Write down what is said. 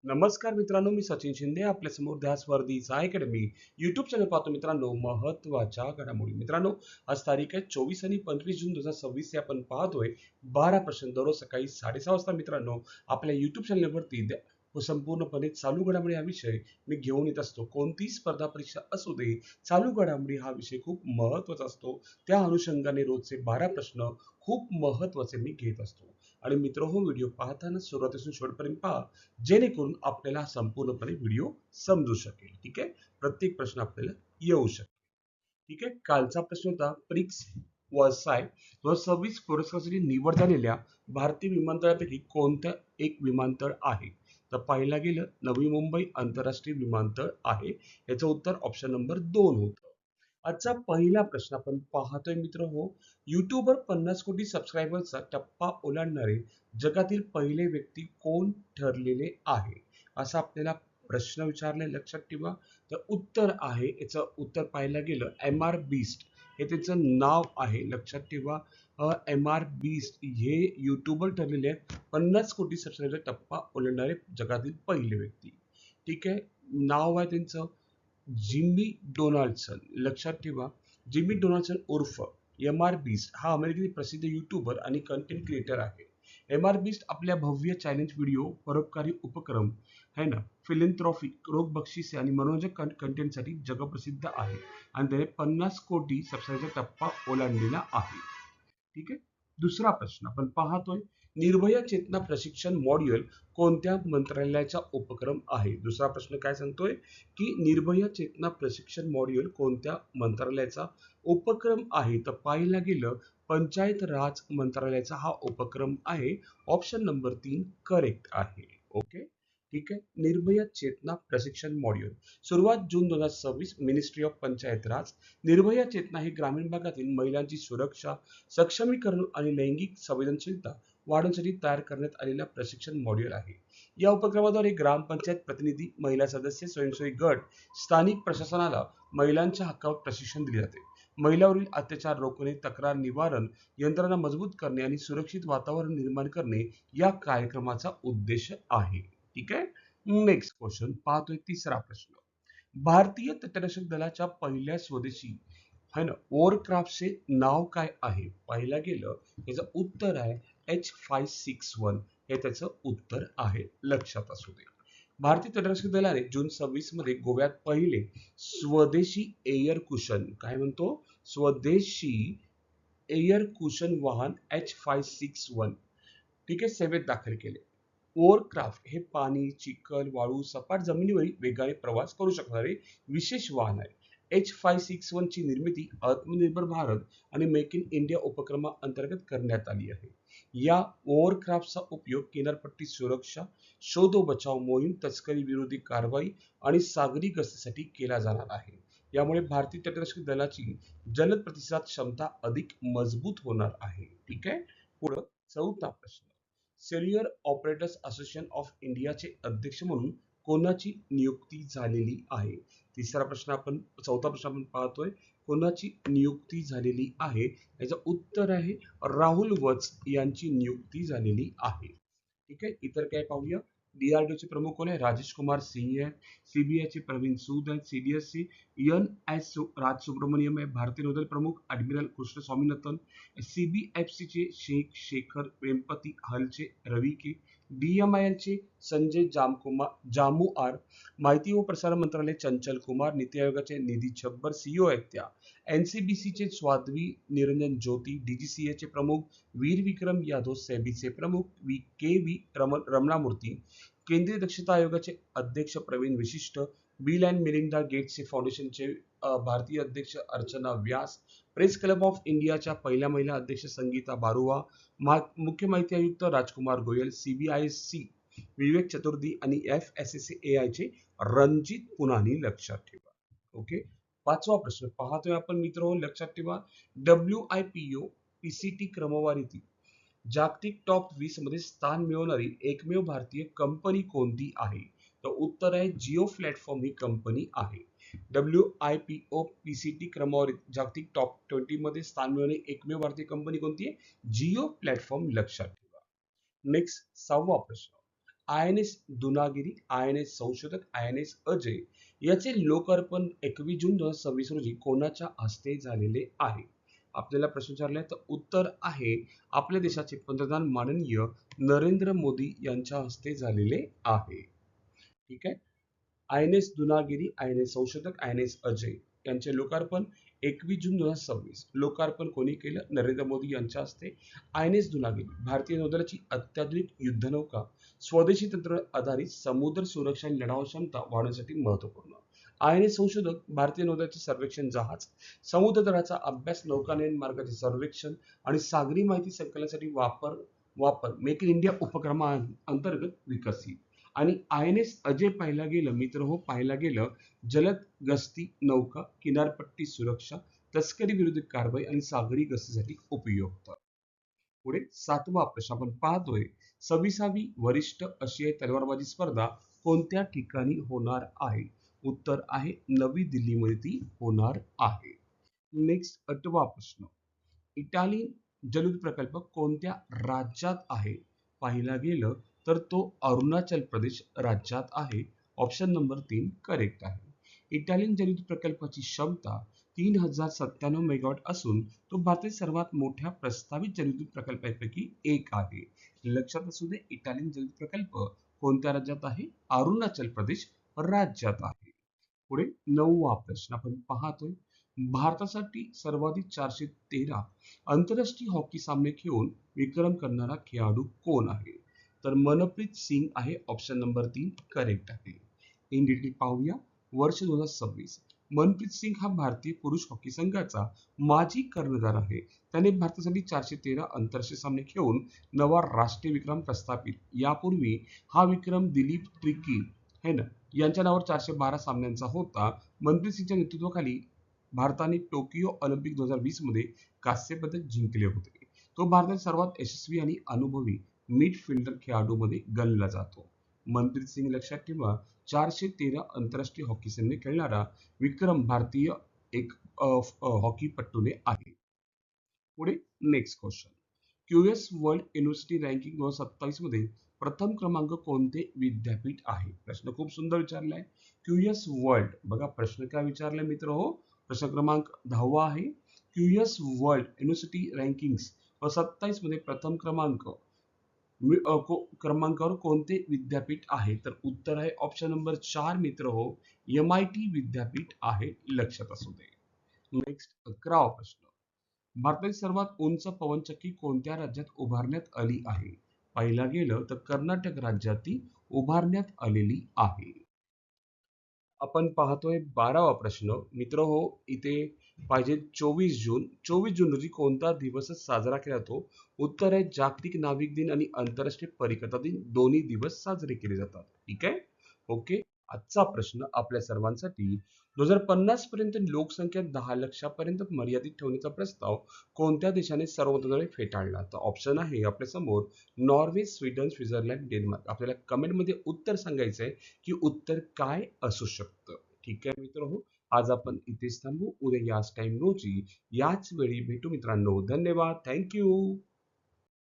नमस्कार मित्रांनो, मी सचिन शिंदे आपल्या समोर ध्यास वर्दीचा अकॅडमी युट्यूब चॅनल पाहतो. मित्रांनो, महत्वाच्या घडामोडी. मित्रांनो, आज तारीख आहे 24 आणि 25 जून 2026. आपण पाहतोय 12 प्रश्न दररोज सकाळी 6:30 वाजता. मित्रांनो, आपल्या युट्यूब चॅनलवरती संपूर्णपणे चालू घडामोडी हा विषय मी घेऊन येत असतो. कोणतीही स्पर्धा परीक्षा असू दे, चालू घडामोडी हा विषय खूप महत्वाचा असतो. त्या अनुषंगाने रोजचे 12 प्रश्न खूप महत्वाचे मी घेत असतो. आणि मित्र, हो व्हिडिओ पाहताना सुरुवातीपासून शेवटपर्यंत पहा, जेणेकरून आपल्याला संपूर्णपणे व्हिडिओ समजू शकेल. ठीक आहे, प्रत्येक प्रश्न आपल्याला येऊ शकेल. ठीक आहे, कालचा प्रश्न होता प्रिक्स वर्साय 2026 पुरस्कारासाठी निवड झालेल्या भारतीय विमानतळापैकी कोणतं एक विमानतळ आहे? तर पाहिला गेलं नवी मुंबई आंतरराष्ट्रीय विमानतळ आहे. याचं उत्तर ऑप्शन नंबर 2 होतं. आजचा पहिला प्रश्न आपण पाहतोय मित्र हो, युट्यूबवर 50 कोटी सबस्क्रायबरचा टप्पा ओलांडणारे जगातील पहिले व्यक्ती कोण ठरलेले आहे? असा आपल्याला प्रश्न विचारले, लक्षात ठेवा. तर उत्तर आहे, याचं उत्तर पाहायला गेलं एम आर बीस्ट हे त्याचं नाव आहे. लक्षात ठेवा, एम आर बीस्ट हे युट्यूबर ठरलेले आहेत 50 कोटी सबस्क्रायबरचा टप्पा ओलांडणारे जगातील पहिले व्यक्ती. ठीक आहे, नाव आहे त्यांचं जिमी डोनाल्डसन. लक्षात ठेवा, जिमी डोनाल्डसन उर्फ एम आर बीस्ट हा अमेरिकेतील प्रसिद्ध युट्यूबर आणि कंटेंट क्रिएटर आहे. एम आर बीस्ट आपल्या भव्य चॅलेंज व्हिडिओ, परोपकारी उपक्रम है ना, फिलॅन्थ्रॉफी, रोग बक्षिसे आणि मनोरंजक कंटेंटसाठी जगप्रसिद्ध आहे. आणि त्याने 50 कोटी सबस्क्रायबरचा टप्पा ओलांडलेला आहे. ठीक आहे, दुसरा प्रश्न आपण पाहतोय, निर्भया चेतना प्रशिक्षण मॉड्यूल कोणत्या मंत्रालयाचा उपक्रम आहे? दुसरा प्रश्न काय सांगतोय की निर्भया चेतना प्रशिक्षण मॉड्यूल कोणत्या मंत्रालयाचा उपक्रम आहे? तर पाहायला गेलं पंचायत राज मंत्रालयाचा हा उपक्रम आहे. ऑप्शन नंबर 3 करेक्ट आहे. ओके, ठीक आहे, निर्भया चेतना प्रशिक्षण मॉड्यूल सुरुवात जून 2026. मिनिस्ट्री ऑफ पंचायत राज. निर्भया चेतना ही ग्रामीण भागातील महिलांची सुरक्षा, सक्षमीकरण आणि लैंगिक संवेदनशीलता वाढवण्यासाठी तयार करण्यात आलेला प्रशिक्षण मॉड्यूल आहे. या उपक्रमाद्वारे ग्रामपंचायत प्रतिनिधी, महिला सदस्य, स्वयंसेवी गट, स्थानिक प्रशासनाला महिलांच्या हक्कावर प्रशिक्षण दिले जाते. महिलांवरील अत्याचार रोखणे, तक्रार निवारण यंत्रणा मजबूत करणे आणि सुरक्षित वातावरण निर्माण करणे या कार्यक्रमाचा उद्देश आहे. ठीक आहे, नेक्स्ट क्वेश्चन पाहतोय, तिसरा प्रश्न. भारतीय तटरक्षक दलाच्या पहिल्या स्वदेशी है ना ओअरक्राफ्टचे नाव काय आहे? पाहिला गेलं याचं उत्तर आहे H561 हे त्याचं उत्तर आहे. लक्षात असू दे. भारतीय तटरक्षक दलाने जून 26 मध्ये गोव्यात पहिले स्वदेशी एअर कुशन, काय म्हणतो, स्वदेशी एअर कुशन वाहन H561 ठीक आहे सेवेत दाखल केले. ओअरक्राफ्ट हे पाणी, चिखल, वाळू, सपाट जमिनीवरील वेगाने प्रवास करू शकणारे विशेष वाहन आहे. H561 ची निर्मिती आत्मनिर्भर भारत आणि मेक इन इंडिया उपक्रमाअंतर्गत करण्यात आली आहे. या ओव्हरक्राफ्टचा उपयोग किनारपट्टी सुरक्षा, शोध व बचाव मोहीम, तस्करी विरोधी कारवाई आणि सागरी गस्तीसाठी केला जाणार आहे. यामुळे भारतीय तटरक्षक दलाची जलद प्रतिसाद क्षमता अधिक मजबूत होणार आहे. ठीक आहे, पुढे चौथा प्रश्न. सेल्युलर ऑपरेटर्स असोसिएशन ऑफ इंडियाचे अध्यक्ष म्हणून कोणाची नियुक्ती झालेली आहे? चौथा प्रश्न आपण पाहतोय, कोणाची नियुक्ती झालेली आहे? याचं उत्तर आहे राहुल वत्स यांची नियुक्ती झालेली आहे. ठीक आहे, इतर काय पाहूया. DRDO चे प्रमुख कोण आहे? राजेश कुमार सिंह आहे. CBI चे प्रवीण सूद आहेत. CDS चे NS राज सुब्रमण्यम आहे. भारतीय नौदल प्रमुख ऍडमिरल कृष्ण स्वामीनाथन. CBFC चे शेख शेखर वेम्पती हलचे रवी के. DMIL चे संजय जामुआर. माहिती व प्रसारण मंत्रालय चंचल कुमार. नीती आयोगाचे निधी छब्बर CEO आहेत त्या. NCBC चे स्वाध्वी निरंजन ज्योती. DGCA चे प्रमुख वीर विक्रम यादव. सेबीचे प्रमुख KV रमणामूर्ती. केंद्रीय दक्षता आयोगाचे अध्यक्ष प्रवीण विशिष्ट. बिल अँड मेलिंडा गेट्स फाउंडेशनचे भारतीय अध्यक्ष अर्चना व्यास. प्रेस क्लब ऑफ इंडियाच्या पहिल्या महिला अध्यक्ष संगीता बारुआ. मुख्य माहिती आयुक्त राजकुमार गोयल. CBIC विवेक चतुर्दी आणि FSSAI चे रणजित पुनानी. लक्षात ठेवा. ओके, पाचवा प्रश्न पाहतोय आपण मित्र, लक्षात ठेवा. WIPO PCT क्रमवारीतील जागतिक टॉप 20 मध्ये स्थान मिळवणारी एकमेव भारतीय कंपनी कोणती आहे? तर उत्तर आहे जिओ प्लॅटफॉर्म ही कंपनी आहे. WIPO PCT क्रमवारीत जागतिक टॉप 20 मध्ये स्थान मिळवणारी एकमेव भारतीय कंपनी कोणती आहे? जिओ प्लॅटफॉर्म. लक्षात ठेवा. नेक्स्ट सहावा प्रश्न. I N S Dunagiri, I N S Sanshodhak, I N S Ajay याचे लोकार्पण 21 जून 2026 रोजी कोणाच्या हस्ते झालेले आहे? आपल्याला प्रश्न विचारलाय तर उत्तर आहे आपल्या देशाचे पंतप्रधान माननीय नरेंद्र मोदी यांच्या हस्ते झालेले आहे. ठीक आहे. I N S Dunagiri, I N S Sanshodhak, I N S Ajay यांचे लोकार्पण 21 जून 2026. लोकार्पण कोणी केलं? नरेंद्र मोदी यांच्या हस्ते. आय एन एस दुनागिरी भारतीय नौदलाची अत्याधुनिक युद्धनौका, स्वदेशी तंत्र आधारित समुद्र सुरक्षा आणि लढाऊ क्षमता वाढवण्यासाठी महत्वपूर्ण. आय एन एस संशोधक भारतीय नौदलाचे सर्वेक्षण जहाज, समुद्र तळाचा अभ्यास, नौकानयन मार्गाचे सर्वेक्षण आणि सागरी माहिती संकलनासाठी वापर मेक इन इंडिया उपक्रमाअंतर्गत विकसित. आणि आय एन एस अजय पाहिला गेलं मित्र हो, पाहिला गेलं जलद गस्ती नौका, किनारपट्टी सुरक्षा, तस्करी विरुद्ध कारवाई आणि सागरी गस्तीसाठी उपयुक्त. पुढे 7वा प्रश्न आपण पाहतोय, 26वी वरिष्ठ आशियाई तलवारबाजी स्पर्धा कोणत्या ठिकाणी होणार आहे? उत्तर आहे नवी दिल्लीमध्ये ती होणार आहे. नेक्स्ट 8वा प्रश्न, इटालियन जलद प्रकल्प कोणत्या राज्यात आहे? पाहिला गेलं तर तो अरुणाचल प्रदेश राज्यात आहे. ऑप्शन नंबर 3 करेक्ट आहे. इटालियन जलविद्युत प्रकल्पाची क्षमता 3097 मेगावॉट असून तो भारतातील सर्वात मोठ्या प्रस्तावित जलविद्युत प्रकल्पांपैकी एक आहे. लक्षात असू दे, इटालियन जलविद्युत प्रकल्प कोणत्या राज्यात आहे? अरुणाचल प्रदेश राज्यात आहे. पुढे 9वा प्रश्न आपण पाहतोय, भारतासाठी सर्वाधिक 413 आंतरराष्ट्रीय हॉकी सामने खेळून विक्रम करणारा खेळाडू कोण आहे? तर मनप्रीत सिंग आहे. ऑप्शन नंबर 3 करेक्ट आहे. इन डिटेल पाहूया. वर्ष 2026. मनप्रीत सिंग हा भारतीय पुरुष हॉकी संघाचा माजी कर्णधार आहे. त्याने भारतासाठी 413 आंतरराष्ट्रीय सामने खेळून नवा राष्ट्रीय विक्रम प्रस्थापित. यापूर्वी हा विक्रम दिलीप ट्रिकी है ना यांच्या नावावर 412 सामन्यांचा होता. मनप्रीत सिंगच्या नेतृत्वाखाली भारताने टोकियो ऑलिम्पिक 2020 मध्ये कांस्य पदक जिंकले होते. तो भारतातील सर्वात यशस्वी आणि अनुभवी मिडफिल्डर खेळाडूमध्ये गणला जातो. मनप्रीत सिंग लक्षात ठेवा, 413 आंतरराष्ट्रीय हॉकी सामने खेळणारा विक्रम भारतीय एक हॉकीपटूने आहे. पुढे next question, QS world university ranking 2027 मध्ये प्रथम क्रमांक कोणते विद्यापीठ आहे? प्रश्न खूप सुंदर विचारलाय. क्यूएस वर्ल्ड, बघा प्रश्न काय विचारलाय मित्र हो, प्रश्न क्रमांक 10वा आहे. क्यूएस वर्ल्ड युनिव्हर्सिटी रँकिंग 2027 मध्ये प्रथम क्रमांकावर कोणते विद्यापीठ आहे? तर उत्तर आहे ऑप्शन नंबर 4 मित्र हो, MIT विद्यापीठ आहे. लक्षात असू दे. नेक्स्ट 11वा प्रश्न, भारतातील सर्वात उंच पवनचक्की कोणत्या राज्यात उभारण्यात आली आहे? पाहिला गेलं तर कर्नाटक राज्यात ती उभारण्यात आलेली आहे. आपण पाहतोय 12वा प्रश्न मित्र हो, इथे पाहिजे 24 जून रोजी कोणता दिवस साजरा केला जातो? उत्तर आहे जागतिक नाविक दिन आणि आंतरराष्ट्रीय परिकथा दिन, दोन्ही दिवस साजरे केले जातात. ठीक आहे. ओके. आजचा प्रश्न आपल्या सर्वांसाठी, 2050 पर्यंत लोकसंख्या 10 लाखापर्यंत मर्यादित ठेवण्याचा प्रस्ताव कोणत्या देशाने सर्वतोपरी फेटाळला? तर ऑप्शन आहे आपल्या समोर नॉर्वे, स्वीडन, स्वित्झर्लंड, डेन्मार्क. आपल्याला कमेंटमध्ये उत्तर सांगायचंय की उत्तर काय असू शकतं. ठीक आहे मित्र हो, आज आपण इथेच थांबू. उद्या याच टाइम रोजी याच वेळी भेटू मित्रांनो. धन्यवाद. थँक्यू.